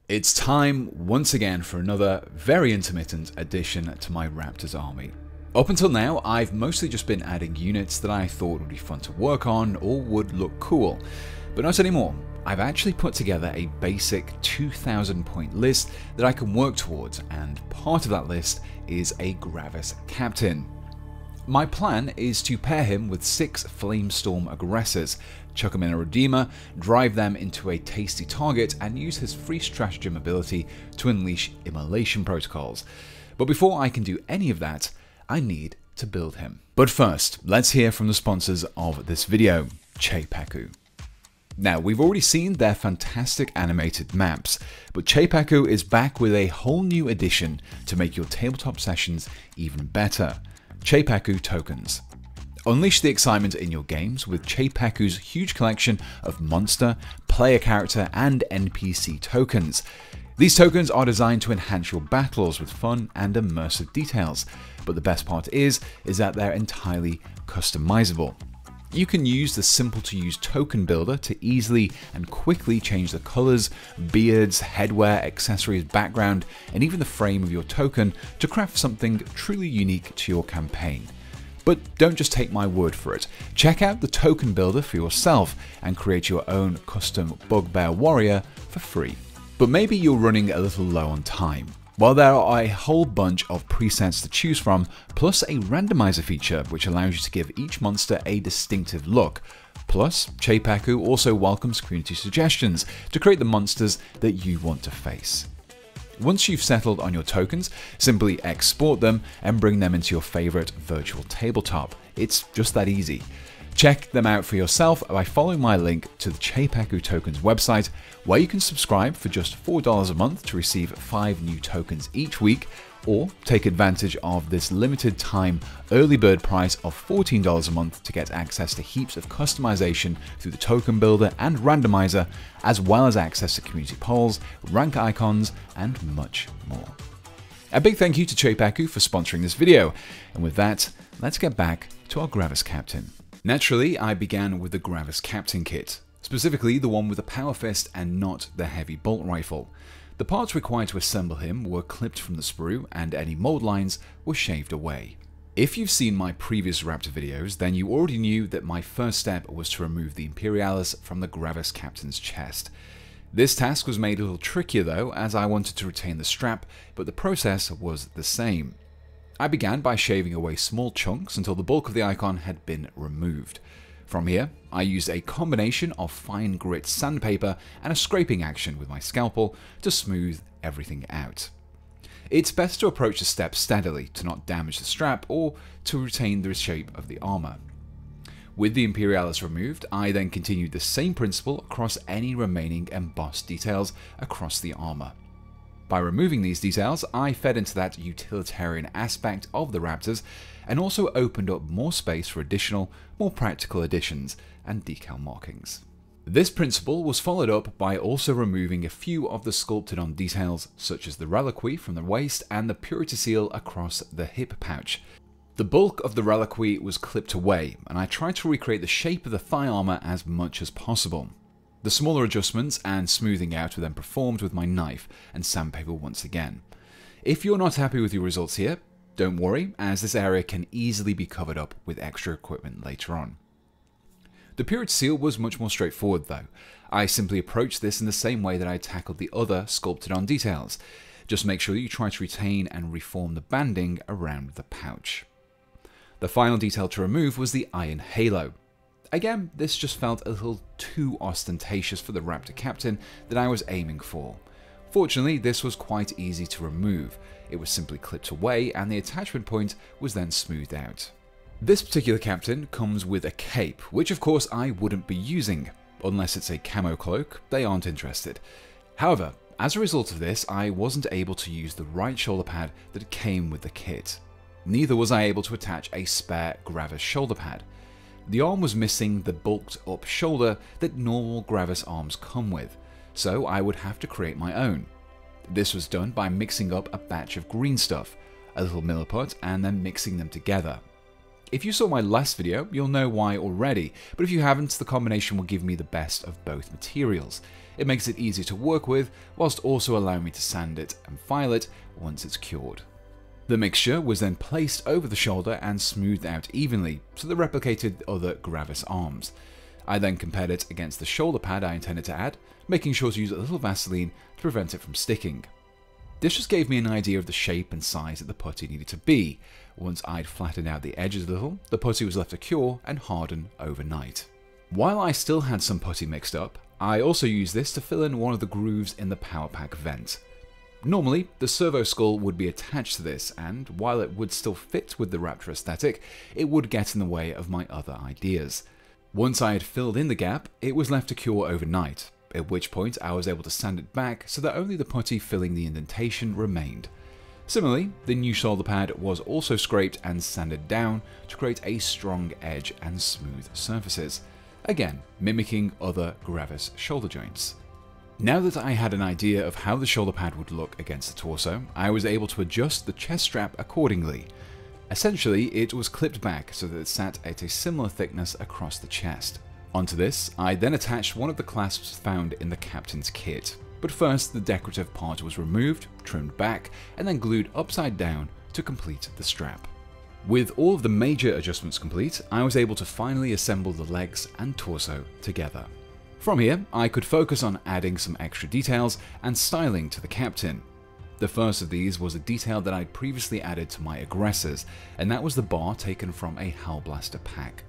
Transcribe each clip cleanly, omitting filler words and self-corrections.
It's time once again for another very intermittent addition to my Raptors army. Up until now, I've mostly just been adding units that I thought would be fun to work on or would look cool, but not anymore. I've actually put together a basic 2,000 point list that I can work towards, and part of that list is a Gravis Captain. My plan is to pair him with 6 Flamestorm Aggressors, chuck him in a Redeemer, drive them into a tasty target, and use his free stratagem ability to unleash immolation protocols. But before I can do any of that, I need to build him. But first, let's hear from the sponsors of this video, Cheipaku. Now, we've already seen their fantastic animated maps, but Cheipaku is back with a whole new addition to make your tabletop sessions even better. Cheipaku tokens. Unleash the excitement in your games with Cheipaku's huge collection of monster, player character, and NPC tokens. These tokens are designed to enhance your battles with fun and immersive details, but the best part is that they're entirely customizable. You can use the simple to use token builder to easily and quickly change the colors, beards, headwear, accessories, background, and even the frame of your token to craft something truly unique to your campaign. But don't just take my word for it. Check out the token builder for yourself and create your own custom Bugbear Warrior for free. But maybe you're running a little low on time. Well, there are a whole bunch of presets to choose from, plus a randomizer feature which allows you to give each monster a distinctive look. Plus, Cheipaku also welcomes community suggestions to create the monsters that you want to face. Once you've settled on your tokens, simply export them and bring them into your favorite virtual tabletop. It's just that easy. Check them out for yourself by following my link to the Cheipaku tokens website, where you can subscribe for just $4 a month to receive 5 new tokens each week, or take advantage of this limited time early bird price of $14 a month to get access to heaps of customization through the token builder and randomizer, as well as access to community polls, rank icons, and much more. A big thank you to Cheipaku for sponsoring this video, and with that, let's get back to our Gravis Captain. Naturally, I began with the Gravis Captain kit, specifically the one with the Power Fist and not the heavy bolt rifle. The parts required to assemble him were clipped from the sprue, and any mold lines were shaved away. If you've seen my previous Raptor videos, then you already knew that my first step was to remove the Imperialis from the Gravis Captain's chest. This task was made a little trickier though, as I wanted to retain the strap, but the process was the same. I began by shaving away small chunks until the bulk of the icon had been removed. From here, I used a combination of fine grit sandpaper and a scraping action with my scalpel to smooth everything out. It's best to approach the step steadily to not damage the strap or to retain the shape of the armor. With the Imperialis removed, I then continued the same principle across any remaining embossed details across the armor. By removing these details, I fed into that utilitarian aspect of the Raptors and also opened up more space for additional, more practical additions and decal markings. This principle was followed up by also removing a few of the sculpted on details, such as the reliquary from the waist and the purity seal across the hip pouch. The bulk of the reliquary was clipped away, and I tried to recreate the shape of the thigh armor as much as possible. The smaller adjustments and smoothing out were then performed with my knife and sandpaper once again. If you're not happy with your results here, don't worry, as this area can easily be covered up with extra equipment later on. The purity seal was much more straightforward though. I simply approached this in the same way that I tackled the other sculpted on details. Just make sure that you try to retain and reform the banding around the pouch. The final detail to remove was the iron halo. Again, this just felt a little too ostentatious for the Raptor Captain that I was aiming for. Fortunately, this was quite easy to remove. It was simply clipped away and the attachment point was then smoothed out. This particular captain comes with a cape, which of course I wouldn't be using. Unless it's a camo cloak, they aren't interested. However, as a result of this, I wasn't able to use the right shoulder pad that came with the kit. Neither was I able to attach a spare Gravis shoulder pad. The arm was missing the bulked up shoulder that normal Gravis arms come with, so I would have to create my own. This was done by mixing up a batch of green stuff, a little milliput, and then mixing them together. If you saw my last video, you'll know why already, but if you haven't, the combination will give me the best of both materials. It makes it easier to work with, whilst also allowing me to sand it and file it once it's cured. The mixture was then placed over the shoulder and smoothed out evenly, so that it replicated other Gravis arms. I then compared it against the shoulder pad I intended to add, making sure to use a little Vaseline to prevent it from sticking. This just gave me an idea of the shape and size that the putty needed to be. Once I'd flattened out the edges a little, the putty was left to cure and harden overnight. While I still had some putty mixed up, I also used this to fill in one of the grooves in the power pack vent. Normally, the servo skull would be attached to this, and while it would still fit with the Raptor aesthetic, it would get in the way of my other ideas. Once I had filled in the gap, it was left to cure overnight, at which point I was able to sand it back so that only the putty filling the indentation remained. Similarly, the new shoulder pad was also scraped and sanded down to create a strong edge and smooth surfaces, again mimicking other Gravis shoulder joints. Now that I had an idea of how the shoulder pad would look against the torso, I was able to adjust the chest strap accordingly. Essentially, it was clipped back so that it sat at a similar thickness across the chest. Onto this, I then attached one of the clasps found in the Captain's kit. But first, the decorative part was removed, trimmed back, and then glued upside down to complete the strap. With all of the major adjustments complete, I was able to finally assemble the legs and torso together. From here, I could focus on adding some extra details and styling to the Captain. The first of these was a detail that I'd previously added to my Aggressors, and that was the bar taken from a Hellblaster pack.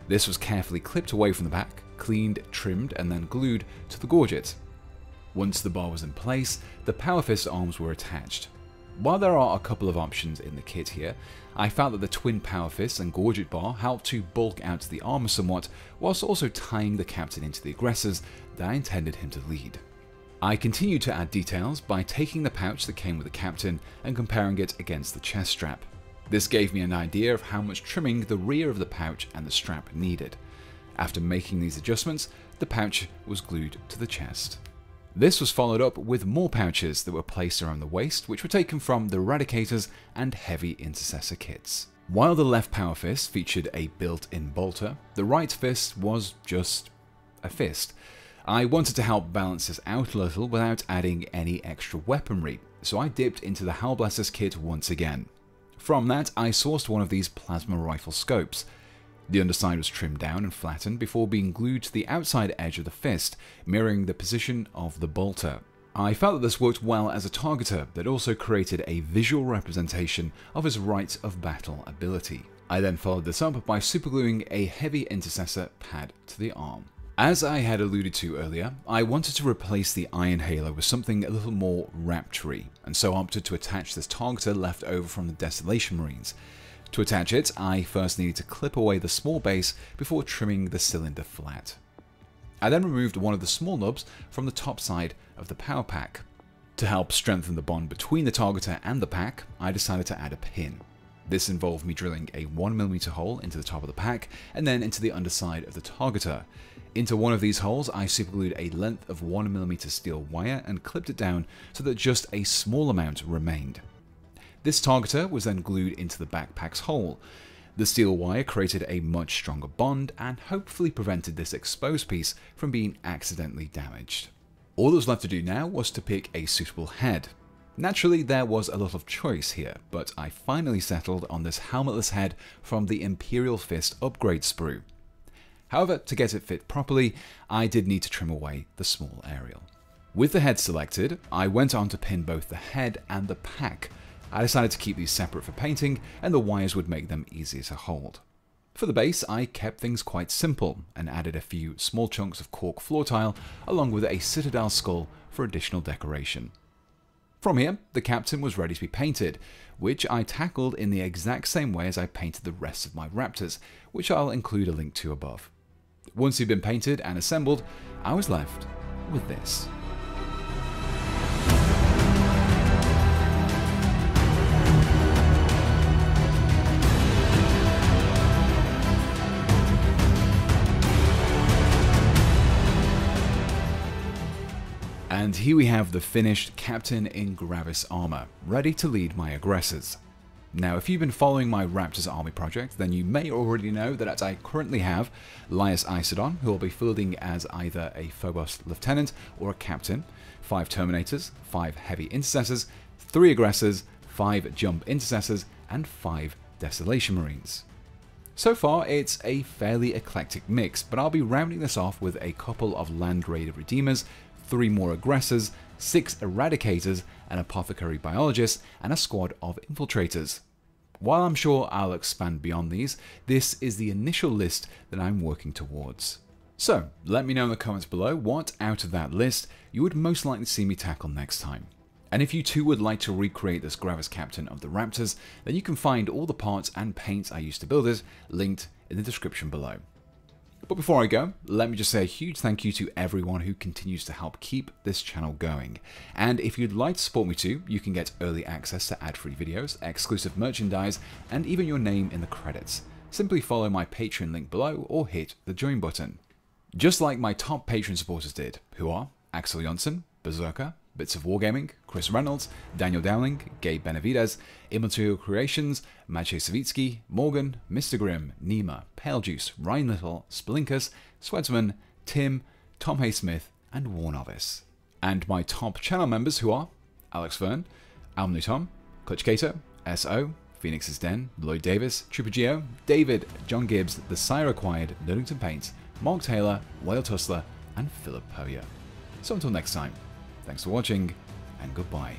This was carefully clipped away from the back, cleaned, trimmed, and then glued to the gorget. Once the bar was in place, the Power Fist arms were attached. While there are a couple of options in the kit here, I found that the twin Power Fist and gorget bar helped to bulk out the armor somewhat, whilst also tying the Captain into the Aggressors that I intended him to lead. I continued to add details by taking the pouch that came with the Captain and comparing it against the chest strap. This gave me an idea of how much trimming the rear of the pouch and the strap needed. After making these adjustments, the pouch was glued to the chest. This was followed up with more pouches that were placed around the waist, which were taken from the Eradicators and Heavy Intercessor kits. While the left Power Fist featured a built-in bolter, the right fist was just a fist. I wanted to help balance this out a little without adding any extra weaponry, so I dipped into the Hellblaster's kit once again. From that, I sourced one of these plasma rifle scopes. The underside was trimmed down and flattened before being glued to the outside edge of the fist, mirroring the position of the bolter. I felt that this worked well as a targeter that also created a visual representation of his Rite of Battle ability. I then followed this up by supergluing a Heavy Intercessor pad to the arm. As I had alluded to earlier, I wanted to replace the Iron Halo with something a little more Raptor-y, and so opted to attach this targeter left over from the Desolation Marines. To attach it, I first needed to clip away the small base before trimming the cylinder flat. I then removed one of the small nubs from the top side of the power pack. To help strengthen the bond between the targeter and the pack, I decided to add a pin. This involved me drilling a 1mm hole into the top of the pack and then into the underside of the targeter. Into one of these holes, I superglued a length of 1mm steel wire and clipped it down so that just a small amount remained. This targeter was then glued into the backpack's hole. The steel wire created a much stronger bond and hopefully prevented this exposed piece from being accidentally damaged. All that was left to do now was to pick a suitable head. Naturally, there was a lot of choice here, but I finally settled on this helmetless head from the Imperial Fist upgrade sprue. However, to get it fit properly, I did need to trim away the small aerial. With the head selected, I went on to pin both the head and the pack. I decided to keep these separate for painting, and the wires would make them easier to hold. For the base, I kept things quite simple, and added a few small chunks of cork floor tile, along with a Citadel skull for additional decoration. From here, the Captain was ready to be painted, which I tackled in the exact same way as I painted the rest of my Raptors, which I'll include a link to above. Once he'd been painted and assembled, I was left with this. And here we have the finished Captain in Gravis armor, ready to lead my Aggressors. Now, if you've been following my Raptors army project, then you may already know that I currently have Lias Isodon, who will be fielding as either a Phobos Lieutenant or a Captain, 5 Terminators, 5 Heavy Intercessors, 3 Aggressors, 5 Jump Intercessors, and 5 Desolation Marines. So far, it's a fairly eclectic mix, but I'll be rounding this off with a couple of Land Raider Redeemers, 3 more Aggressors, 6 Eradicators, an Apothecary Biologist, and a squad of Infiltrators. While I'm sure I'll expand beyond these, this is the initial list that I'm working towards. So, let me know in the comments below what out of that list you would most likely see me tackle next time. And if you too would like to recreate this Gravis Captain of the Raptors, then you can find all the parts and paints I used to build it linked in the description below. But before I go, let me just say a huge thank you to everyone who continues to help keep this channel going. And if you'd like to support me too, you can get early access to ad-free videos, exclusive merchandise, and even your name in the credits. Simply follow my Patreon link below or hit the join button. Just like my top Patreon supporters did, who are Axel Jonsson, Berserker, Bits of Wargaming, Chris Reynolds, Daniel Dowling, Gabe Benavides, Immaterial Creations, Maciej Savitsky, Morgan, Mr. Grimm, Nima, Pale Juice, Ryan Little, Splinkus, Swedsman, Tim, Tom Haysmith, and War Novice. And my top channel members who are Alex Fern, Almnu Tom, Clutch Cato, S.O., Phoenix's Den, Lloyd Davis, Trooper Geo, David, John Gibbs, The Sire Acquired, Nerdington Paints, Mark Taylor, Whale Tussler, and Philip Poyer. So until next time, thanks for watching, and goodbye.